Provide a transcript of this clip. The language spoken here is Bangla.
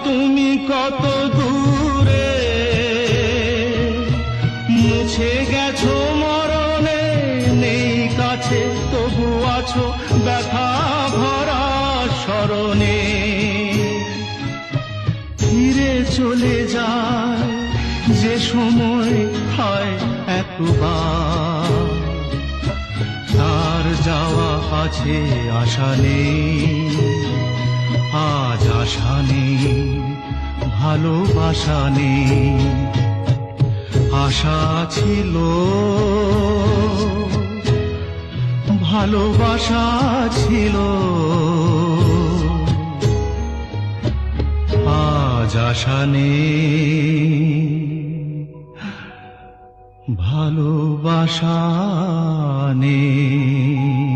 তুমি কত দূরে মুছে গেছো মরণে, নেই কাছে তবু আছো ব্যথা ভরা স্মরণে। ফিরে চলে যায় যে সময় হয় একবার, তার যাওয়া আছে আশা নেই, আজ আশা নেই ভালোবাসা নেই। আশা ছিল ভালোবাসা ছিল, আজ আশা নেই ভালোবাসা নেই।